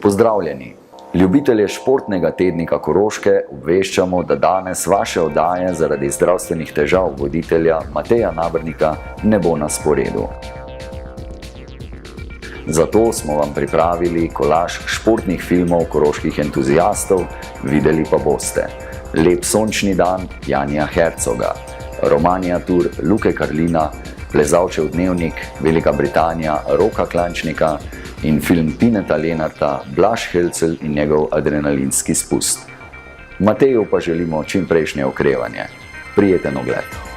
Pozdravljeni! Ljubitelje športnega tednika Koroške obveščamo, da danes vaše oddaje zaradi zdravstvenih težav voditelja Mateja Nabernika ne bo na sporedu. Zato smo vam pripravili kolaž športnih filmov koroških entuziastov, videli pa boste: Lep sončni dan Janija Hercoga, Romaniatur Luke Karlina, Plezalčev dnevnik Velika Britanija Roka Klančnika in film Tineta Lenarta Blaž Helcel in njegov adrenalinski spust. Mateju pa želimo čimprejšnje okrevanje. Prijeten ogled!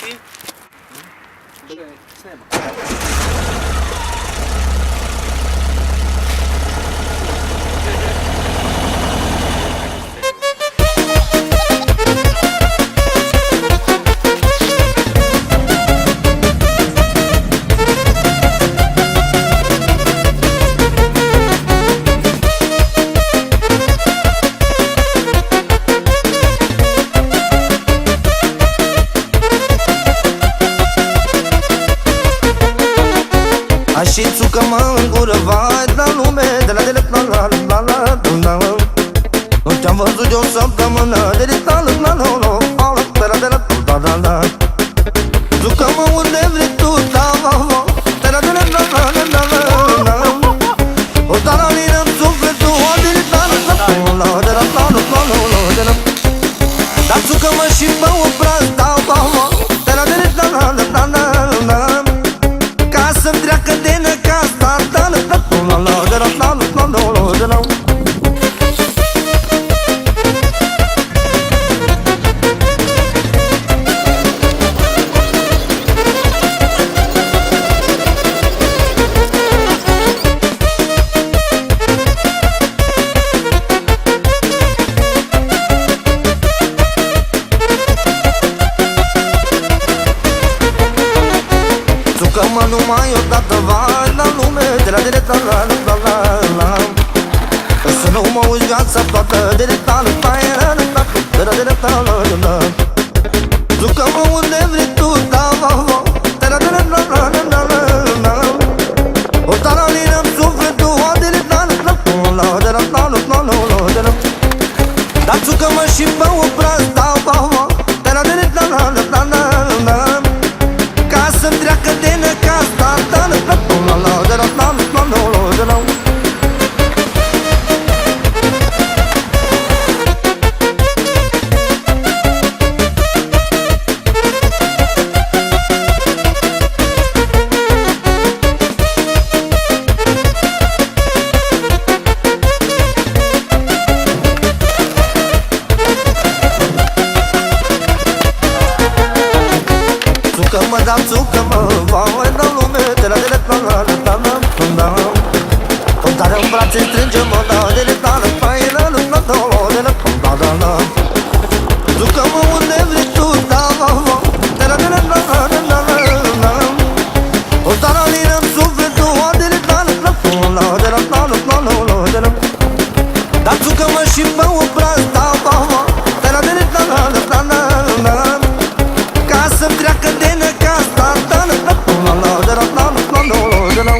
Sì. Dove siamo? și țucă-mă în gură, vai de la lume, de la la la la la la la. Nu te-am văzut de o săptămână, de la la la la la la la la la la. Țucă-mă unde vrei tu, da, va, va, de la la la la la la la. O taralină-mi sufletul, o de la la la la la la la la la. Dar țucă-mă și mă obraz, da, va, va, de la la la la la la. Ca să-mi treacă de necaz, da, da, la la la la la la la la la. Țucă-mă numai odată, vai la lume, de la la la la la la. Să nu mă uiți viața toată, de la la la la la la la. Țucă-mă unde vrei tu, da, va, va, de la la la la la la la. O taralină-mi sufletul, o de la la la la la la la la. Dar țucă-mă și mă obraz, da, va, va, de la la la la la la. Ca să-mi treacă de necaz, da, da, la la la la la la la la la. Țucă-mă, da, țucă-mă, vai la lume, de la la la la la la. O tare în brațe strânge-mă, da, de la la la la la la la la. Țucă-mă unde vrei tu, da, va, va, de la la la la la la. O taralină-mi sufletul, o de la la la la la la. Dar țucă-mă și mă obraz, da, va, va, de la la la la la. Ca să-mi treacă de necaz, da, da, la la la la la la la la la.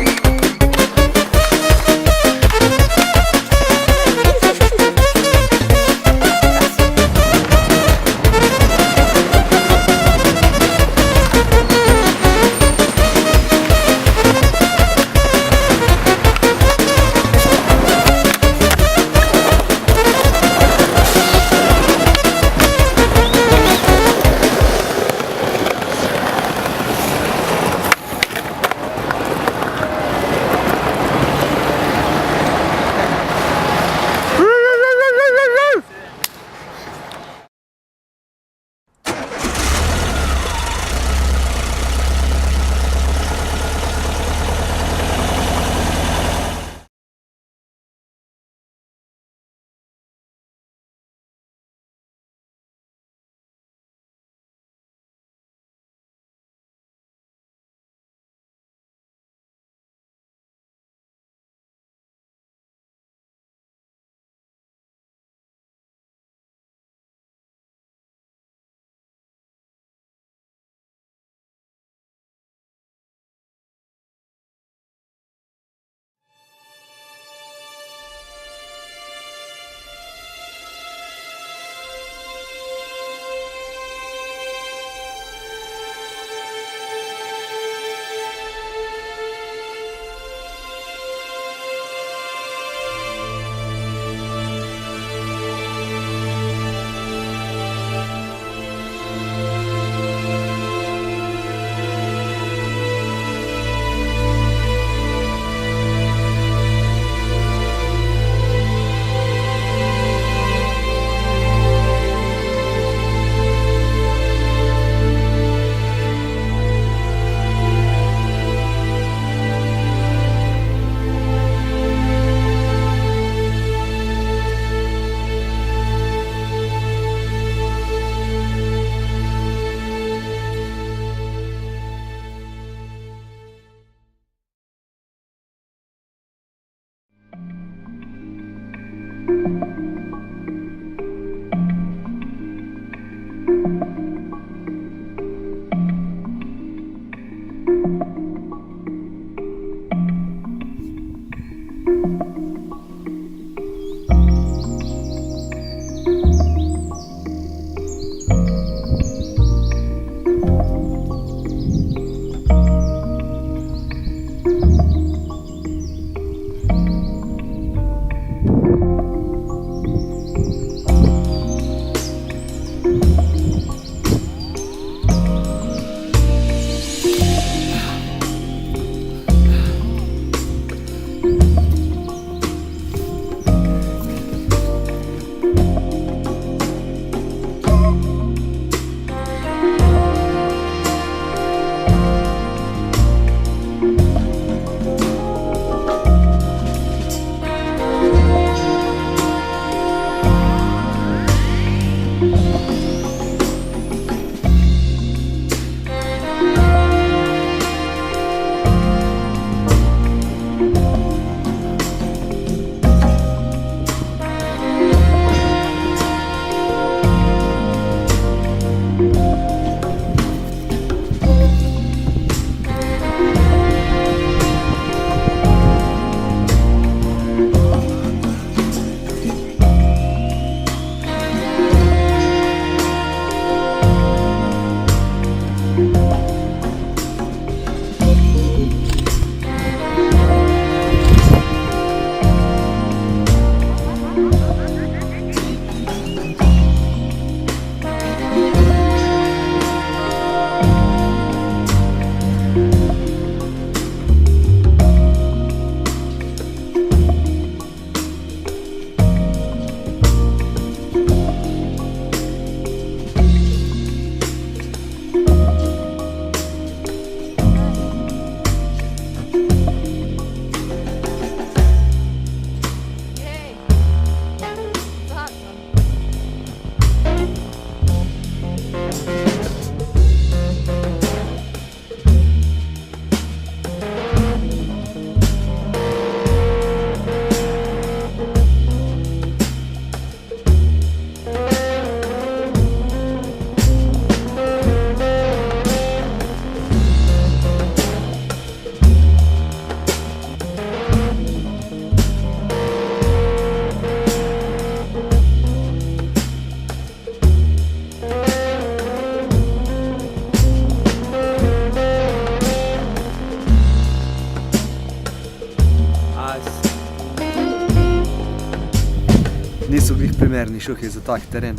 moderni šuhi za tak teren.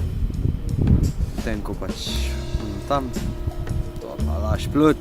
Tem, ko pač tam, to pa daš plut.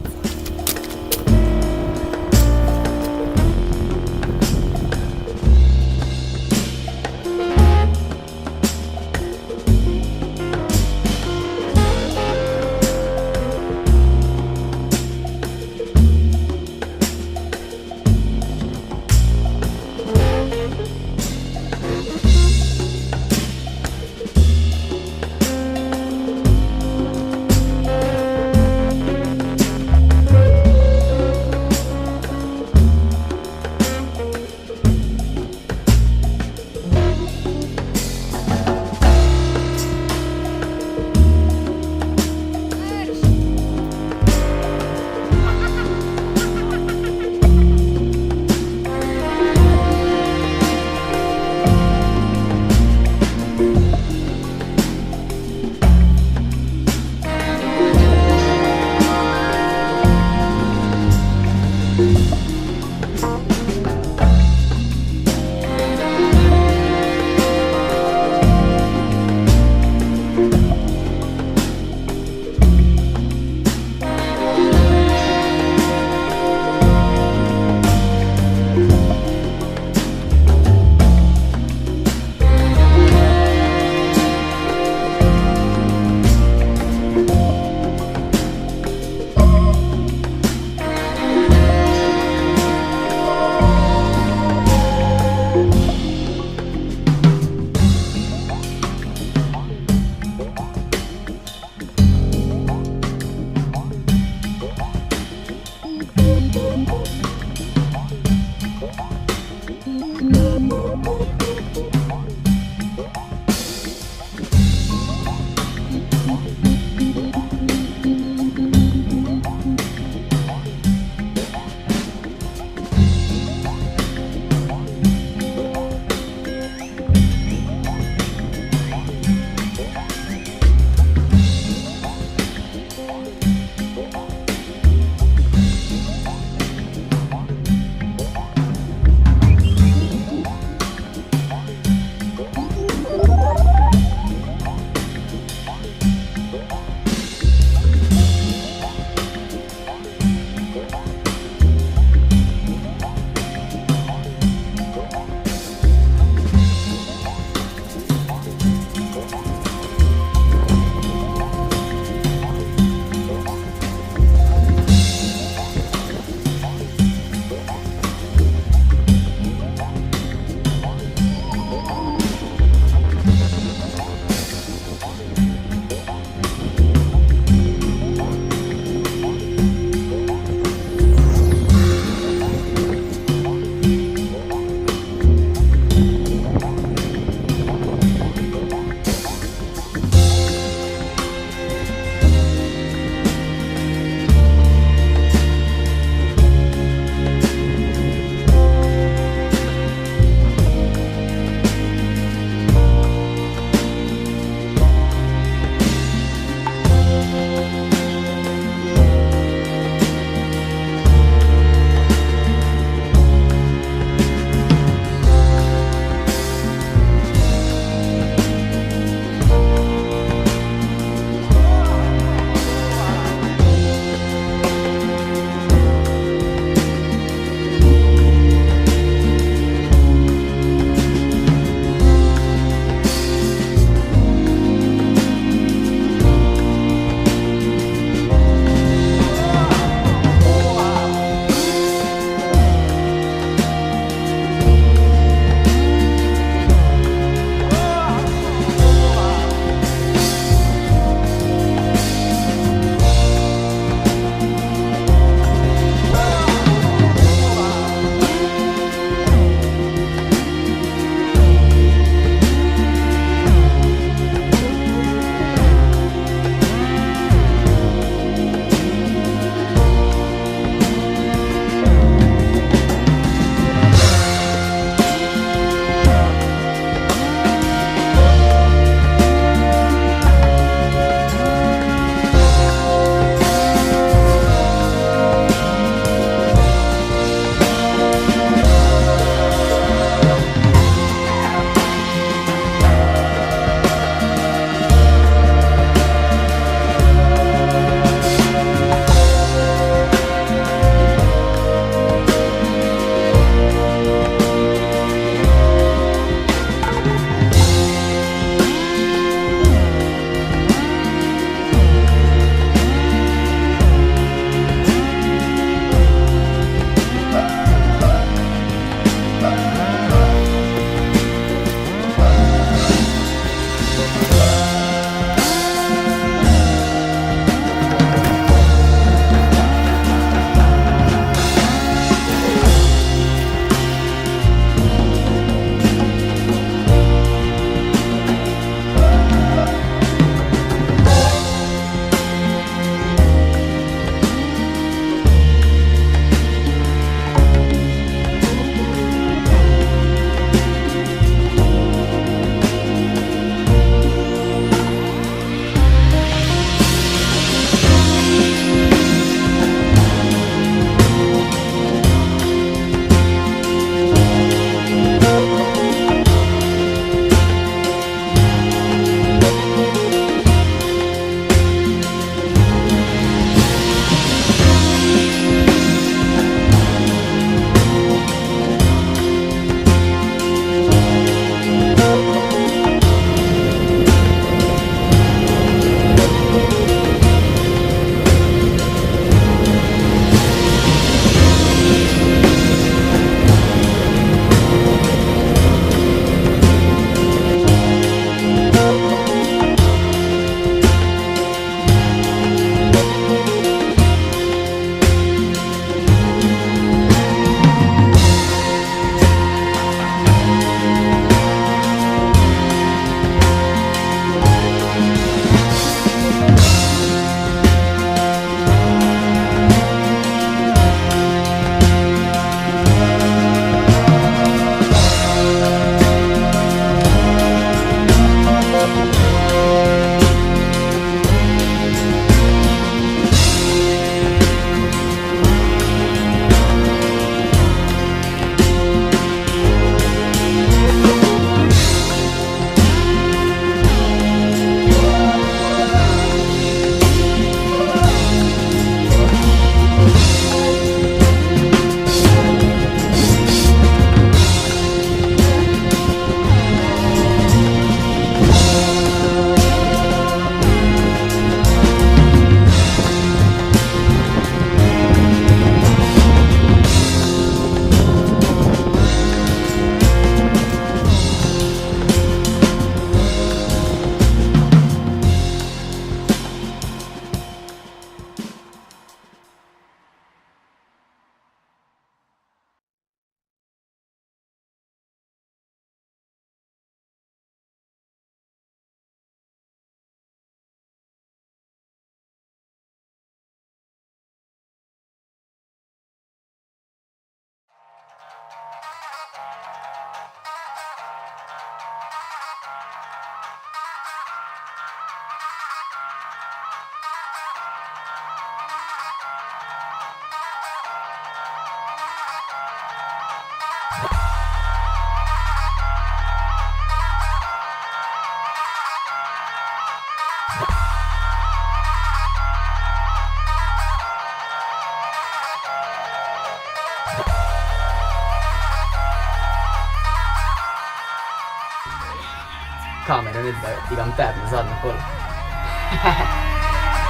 kamere, ne da ti dam tebi zadnjo kolo.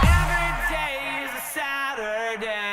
Every day is a Saturday.